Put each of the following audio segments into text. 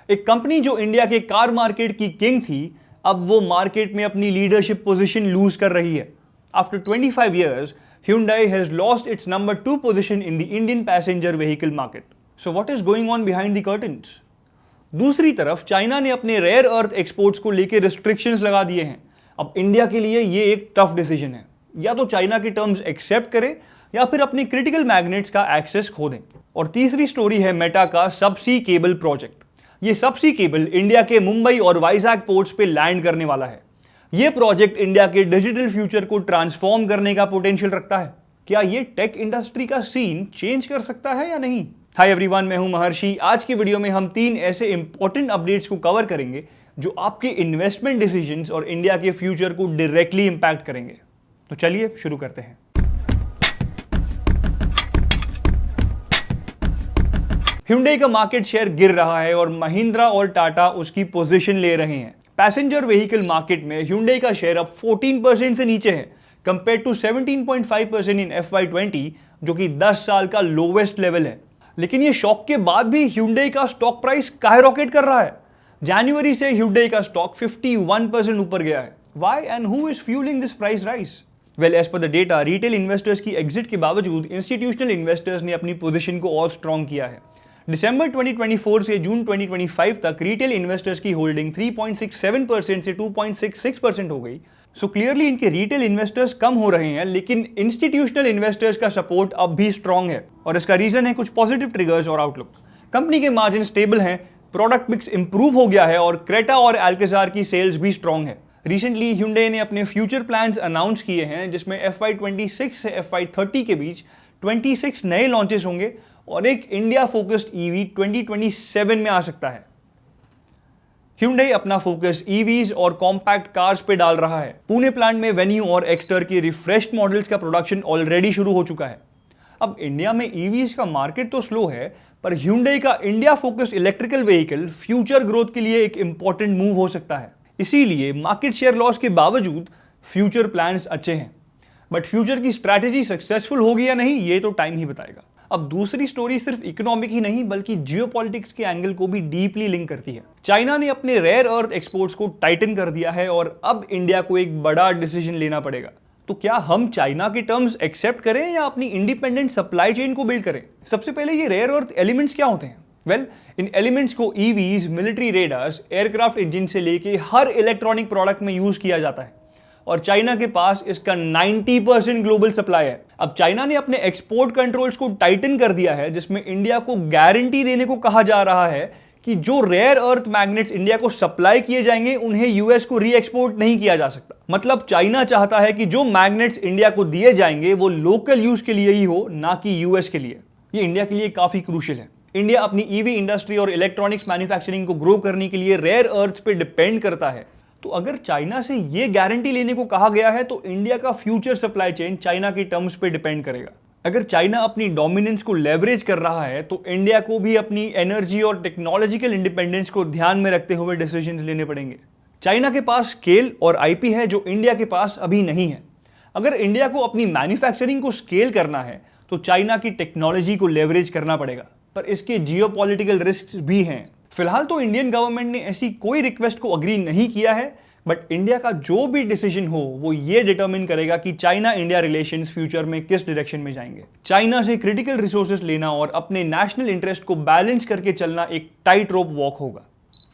एक कंपनी जो इंडिया के कार मार्केट की किंग थी, अब वो मार्केट में अपनी लीडरशिप पोजीशन लूज कर रही है। After 25 years, Hyundai has lost its number 2 position in the Indian passenger vehicle market. So what is going on behind the curtains? दूसरी तरफ चाइना ने अपने रेयर अर्थ एक्सपोर्ट्स को लेकर रिस्ट्रिक्शंस लगा दिए हैं। अब इंडिया के लिए ये एक टफ डिसीजन है, या तो चाइना के टर्म्स एक्सेप्ट करे या फिर अपने क्रिटिकल मैग्नेट्स का एक्सेस खो दें। और तीसरी स्टोरी है मेटा का सबसी केबल प्रोजेक्ट। ये सबसी केबल इंडिया के मुंबई और वाइजैक पोर्ट्स पे लैंड करने वाला है। ये प्रोजेक्ट इंडिया के डिजिटल फ्यूचर को ट्रांसफॉर्म करने का पोटेंशियल रखता है। क्या ये टेक इंडस्ट्री का सीन चेंज कर सकता है या नहीं? हाय एवरीवन, मैं हूं महर्षि। आज की वीडियो में हम 3 ऐसे इंपॉर्टेंट अपडेट्स को कवर करेंगे जो आपके इन्वेस्टमेंट डिसीजंस और इंडिया के फ्यूचर को डायरेक्टली इंपैक्ट करेंगे। तो चलिए शुरू करते हैं। Hyundai का मार्केट शेयर गिर रहा है और महिंद्रा और टाटा उसकी पोजीशन ले रहे हैं। पैसेंजर व्हीकल मार्केट में Hyundai का शेयर अब 14% से नीचे है कंपेयर टू 17.5% इन FY20, जो कि 10 साल का लोवेस्ट लेवल है। लेकिन ये शॉक के बाद भी Hyundai का स्टॉक प्राइस स्काईरॉकेट कर रहा है। जनवरी से Hyundai का स्टॉक 51% ऊपर गया है। Why and who is fueling this price rise? Well, as per the data, retail investors की एग्जिट के बावजूद इंस्टीट्यूशनल इन्वेस्टर्स ने अपनी पोजीशन को और स्ट्रॉन्ग किया है। दिसंबर 2024 से जून 2025 तक रिटेल इन्वेस्टर्स की होल्डिंग 3.67% से 2.66% हो गई। सो क्लियरली इनके रिटेल इन्वेस्टर्स कम हो रहे हैं, लेकिन इंस्टीट्यूशनल इन्वेस्टर्स का सपोर्ट अब भी स्ट्रॉन्ग है और इसका रीजन है कुछ पॉजिटिव ट्रिगर्स और आउटलुक। कंपनी के मार्जिन स्टेबल हैं, प्रोडक्ट मिक्स इंप्रूव हो गया है और क्रेटा और अल्काज़ार की सेल्स भी स्ट्रॉन्ग है। रिसेंटली Hyundai ने अपने फ्यूचर प्लान्स अनाउंस किए हैं, जिसमें FY26 से FY30 के बीच 26 नए लॉन्चेस होंगे और एक इंडिया फोकस्ड ईवी 2027 में आ सकता है। Hyundai अपना फोकस ईवीज और कॉम्पैक्ट कार्स पे डाल रहा है। पुणे प्लांट में वेन्यू और एक्सटर की रिफ्रेश्ड मॉडल्स का प्रोडक्शन ऑलरेडी शुरू हो चुका है। अब इंडिया में ईवीज का मार्केट तो स्लो है, पर Hyundai का India focused electrical vehicle future growth के लिए एक इंपॉर्टेंट मूव हो सकता है। इसीलिए मार्केट शेयर लॉस के बावजूद फ्यूचर प्लान्स अच्छे हैं, बट फ्यूचर की स्ट्रैटेजी सक्सेसफुल होगी या नहीं, ये तो टाइम ही बताएगा। अब दूसरी स्टोरी सिर्फ इकोनॉमिक ही नहीं बल्कि जियोपॉलिटिक्स के एंगल को भी डीपली लिंक करती है। चाइना ने अपने रेयर अर्थ एक्सपोर्ट्स को टाइटन कर दिया है और अब इंडिया को एक बड़ा डिसीजन लेना पड़ेगा। तो क्या हम चाइना के टर्म्स एक्सेप्ट करें या अपनी इंडिपेंडेंट सप्लाई चेन को बिल्ड करें? सबसे पहले ये रेयर अर्थ एलिमेंट्स क्या होते हैं? वेल, इन एलिमेंट्स को EVs, military radars, aircraft engine से लेके हर इलेक्ट्रॉनिक प्रोडक्ट में यूज किया जाता है और चाइना के पास इसका 90% ग्लोबल सप्लाई है। अब चाइना ने अपने एक्सपोर्ट कंट्रोल्स को टाइटन कर दिया है, जिसमें इंडिया को गारंटी देने को कहा जा रहा है कि जो रेयर अर्थ मैग्नेट्स इंडिया को सप्लाई किए जाएंगे उन्हें यूएस को री एक्सपोर्ट नहीं किया जा सकता। मतलब चाइना चाहता है कि जो मैग्नेट्स इंडिया को दिए जाएंगे वो लोकल यूज के लिए ही हो, ना कि यूएस के लिए। ये इंडिया के लिए काफी क्रूशियल है। इंडिया अपनी ईवी इंडस्ट्री और इलेक्ट्रॉनिक्स मैन्युफैक्चरिंग को ग्रो करने के लिए रेयर अर्थ पे डिपेंड करता है। तो अगर चाइना से ये गारंटी लेने को कहा गया है तो इंडिया का फ्यूचर सप्लाई चेन चाइना के टर्म्स पे डिपेंड करेगा। अगर चाइना अपनी डोमिनेंस को लेवरेज कर रहा है तो इंडिया को भी अपनी एनर्जी और टेक्नोलॉजिकल इंडिपेंडेंस को ध्यान में रखते हुए डिसीजंस लेने पड़ेंगे। चाइना के पास स्केल और आईपी है जो इंडिया के पास अभी नहीं है। अगर इंडिया को अपनी मैन्युफैक्चरिंग को स्केल करना है तो चाइना की टेक्नोलॉजी को लेवरेज करना पड़ेगा, पर इसके जियोपॉलिटिकल रिस्क भी हैं। फिलहाल तो इंडियन गवर्नमेंट ने ऐसी कोई रिक्वेस्ट को अग्री नहीं किया है, बट इंडिया का जो भी डिसीजन हो वो ये डिटरमिन करेगा कि चाइना इंडिया रिलेशंस फ्यूचर में किस डायरेक्शन में जाएंगे। चाइना से क्रिटिकल रिसोर्सेज लेना और अपने नेशनल इंटरेस्ट को बैलेंस करके चलना एक टाइट रोप वॉक होगा।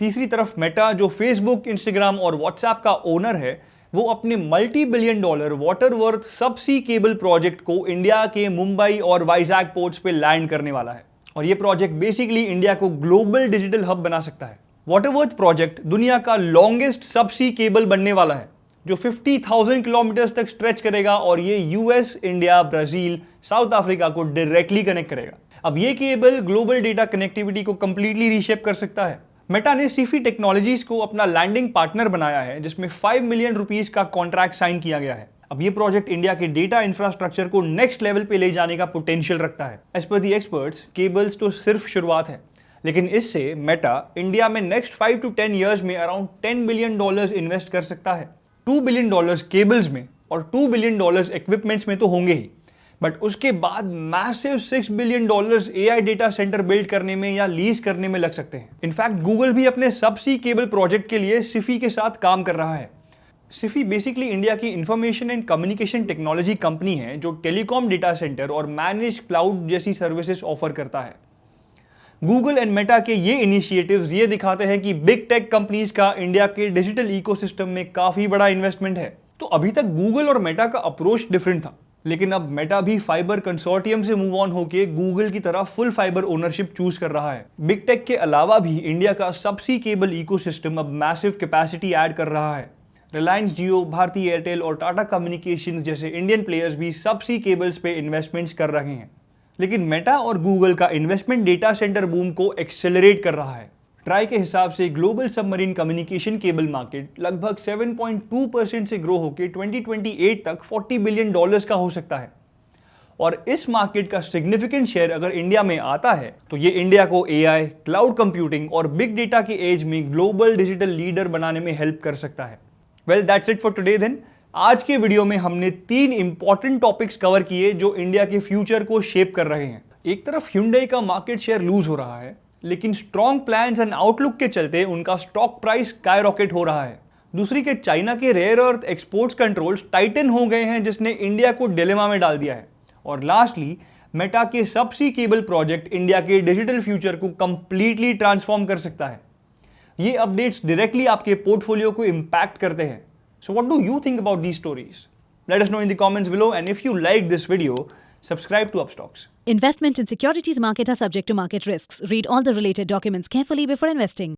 तीसरी तरफ मेटा, जो फेसबुक, इंस्टाग्राम और व्हाट्सएप का ओनर है, वो अपने $multi-billion वाटर वर्थ सबसी केबल प्रोजेक्ट को इंडिया के मुंबई और वाइजैक पोर्ट्स पे लैंड करने वाला है और ये प्रोजेक्ट बेसिकली इंडिया को ग्लोबल डिजिटल हब बना सकता है। वाटरवर्थ प्रोजेक्ट दुनिया का लॉन्गेस्ट सबसी केबल बनने वाला है जो 50,000 किलोमीटर तक स्ट्रेच करेगा और ये US, India, Brazil, south Africa को डायरेक्टली कनेक्ट करेगा। अब ये केबल ग्लोबल डेटा कनेक्टिविटी को कंप्लीटली रीशेप कर सकता है। मेटा ने सीफी टेक्नोलॉजीज को अपना लैंडिंग पार्टनर बनाया है, जिसमें 5 मिलियन रुपीस का कॉन्ट्रैक्ट साइन किया गया है। अब ये प्रोजेक्ट इंडिया के डेटा इंफ्रास्ट्रक्चर को नेक्स्ट लेवल पे ले जाने का पोटेंशियल रखता है। एज पर दी एक्सपर्ट्स, केबल्स तो सिर्फ शुरुआत है, लेकिन इससे मेटा इंडिया में नेक्स्ट 5 to 10 ईयर्स में अराउंड $10 बिलियन इन्वेस्ट कर सकता है। $2 बिलियन केबल्स में और $2 बिलियन इक्विपमेंट्स में तो होंगे ही, बट उसके बाद massive $6 billion AI data centre build करने में या लीज करने में लग सकते हैं। इनफैक्ट गूगल भी अपने सबसी केबल प्रोजेक्ट के लिए सिफी के साथ काम कर रहा है। सिफी बेसिकली इंडिया की information and communication technology company है जो टेलीकॉम डेटा सेंटर और मैनेज क्लाउड जैसी सर्विसेज ऑफर करता है। गूगल एंड मेटा के ये इनिशिएटिव्स ये दिखाते हैं कि बिग टेक कंपनीज का इंडिया के डिजिटल इकोसिस्टम में काफी बड़ा इन्वेस्टमेंट है। तो अभी तक गूगल और मेटा का अप्रोच डिफरेंट था, लेकिन अब मेटा भी फाइबर कंसोर्टियम से मूव ऑन होकर गूगल की तरह फुल फाइबर ओनरशिप चूज कर रहा है। बिग टेक के अलावा भी इंडिया का सबसी केबल इकोसिस्टम अब मैसिव कैपेसिटी ऐड कर रहा है। रिलायंस जियो, भारती एयरटेल और टाटा कम्युनिकेशंस जैसे इंडियन प्लेयर्स भी सबसी केबल्स पे इन्वेस्टमेंट्स कर रहे हैं। लेकिन मेटा और गूगल का इन्वेस्टमेंट डेटा सेंटर बूम को एक्सेलरेट कर रहा है। ट्राई के हिसाब से global submarine communication cable market लगभग 7.2% से ग्रो होकर 2028 तक $40 बिलियन का हो सकता है। और इस मार्केट का सिग्निफिकेंट शेयर अगर इंडिया में आता है तो ये इंडिया को एआई, क्लाउड कंप्यूटिंग और बिग डेटा के एज में ग्लोबल डिजिटल लीडर बनाने में हेल्प कर सकता है। Well, that's it for today then. आज के वीडियो में हमने 3 इंपॉर्टेंट टॉपिक्स कवर किए जो इंडिया के फ्यूचर को शेप कर रहे हैं। एक तरफ Hyundai का मार्केट शेयर लूज हो रहा है, लेकिन स्ट्रॉन्ग प्लान्स एंड आउटलुक के चलते उनका स्टॉक प्राइस स्काई रॉकेट हो रहा है। दूसरी के चाइना के rare earth exports controls tighten हो गए हैं, जिसने इंडिया को डिलेमा में डाल दिया है। और लास्टली मेटा के सबसी केबल प्रोजेक्ट इंडिया के डिजिटल फ्यूचर को कंप्लीटली ट्रांसफॉर्म कर सकता है। ये अपडेट्स डायरेक्टली आपके पोर्टफोलियो को इंपैक्ट करते हैं। So what do you think about these stories? Let us know in the comments below, and if you like this video, subscribe to Upstocks. Investment in securities market are subject to market risks. Read all the related documents carefully before investing.